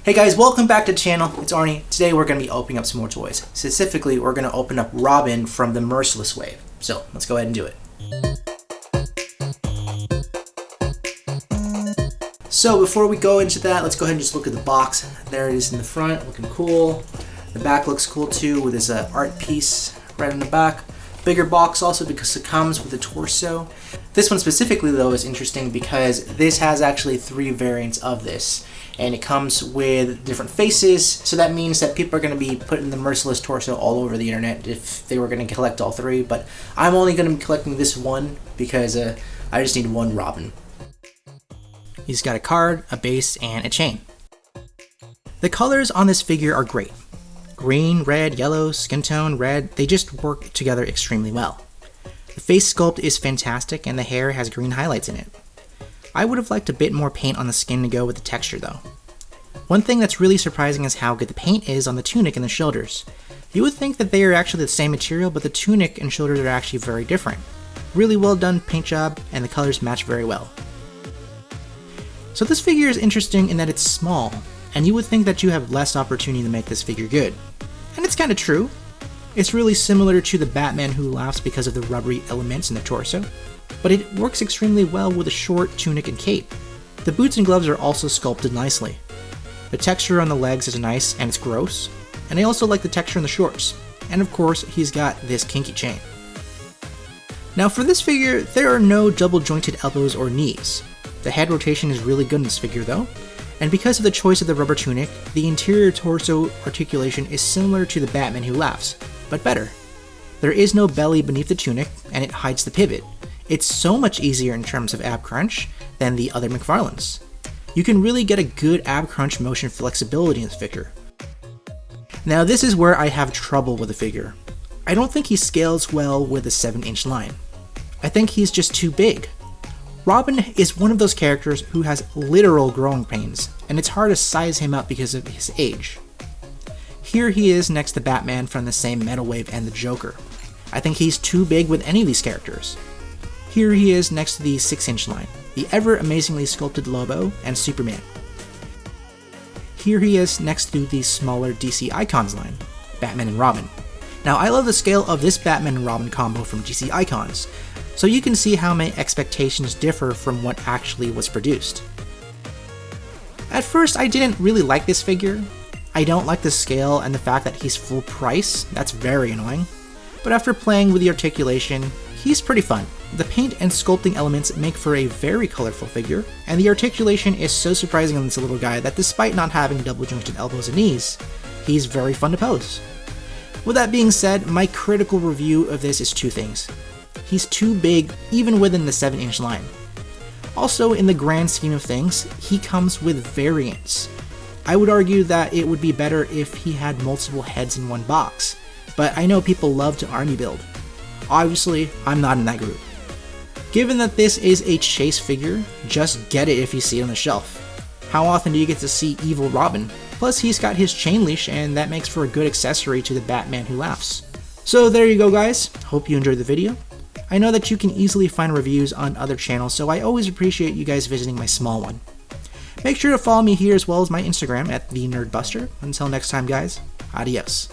Hey guys, welcome back to the channel. It's Arnie. Today we're going to be opening up some more toys. Specifically, we're going to open up Robin from the Merciless wave. So let's go ahead and do it. So before we go into that, let's go ahead and just look at the box. There it is in the front, looking cool. The back looks cool too with this art piece right in the back. Bigger box also because it comes with a torso. This one specifically though is interesting because this has actually 3 variants of this. And it comes with different faces, so that means that people are going to be putting the Merciless torso all over the internet if they were going to collect all 3, but I'm only going to be collecting this one because I just need one Robin. He's got a card, a base, and a chain. The colors on this figure are great. Green, red, yellow, skin tone, red, they just work together extremely well. The face sculpt is fantastic and the hair has green highlights in it. I would have liked a bit more paint on the skin to go with the texture though. One thing that's really surprising is how good the paint is on the tunic and the shoulders. You would think that they are actually the same material, but the tunic and shoulders are actually very different. Really well done paint job, and the colors match very well. So this figure is interesting in that it's small, and you would think that you have less opportunity to make this figure good. And it's kinda true. It's really similar to the Batman Who Laughs because of the rubbery elements in the torso, but it works extremely well with a short tunic and cape. The boots and gloves are also sculpted nicely. The texture on the legs is nice and it's gross, and I also like the texture on the shorts. And of course, he's got this kinky chain. Now for this figure, there are no double jointed elbows or knees. The head rotation is really good in this figure though, and because of the choice of the rubber tunic, the interior torso articulation is similar to the Batman Who Laughs, but better. There is no belly beneath the tunic, and it hides the pivot. It's so much easier in terms of ab crunch than the other McFarlanes. You can really get a good ab crunch motion flexibility in this figure. Now this is where I have trouble with the figure. I don't think he scales well with a 7-inch line. I think he's just too big. Robin is one of those characters who has literal growing pains, and it's hard to size him up because of his age. Here he is next to Batman from the same metal wave and the Joker. I think he's too big with any of these characters. Here he is next to the 6-inch line, the ever amazingly sculpted Lobo and Superman. Here he is next to the smaller DC Icons line, Batman and Robin. Now I love the scale of this Batman and Robin combo from DC Icons, so you can see how my expectations differ from what actually was produced. At first I didn't really like this figure. I don't like the scale and the fact that he's full price, that's very annoying. But after playing with the articulation, he's pretty fun. The paint and sculpting elements make for a very colorful figure, and the articulation is so surprising on this little guy that despite not having double jointed elbows and knees, he's very fun to pose. With that being said, my critical review of this is 2 things. He's too big even within the 7-inch line. Also, in the grand scheme of things, he comes with variants. I would argue that it would be better if he had multiple heads in one box, but I know people love to Arnie build. Obviously, I'm not in that group. Given that this is a chase figure, just get it if you see it on the shelf. How often do you get to see evil Robin? Plus he's got his chain leash and that makes for a good accessory to the Batman Who Laughs. So there you go guys, hope you enjoyed the video. I know that you can easily find reviews on other channels, so I always appreciate you guys visiting my small one. Make sure to follow me here as well as my Instagram at TheNerdBuster. Until next time guys, adios.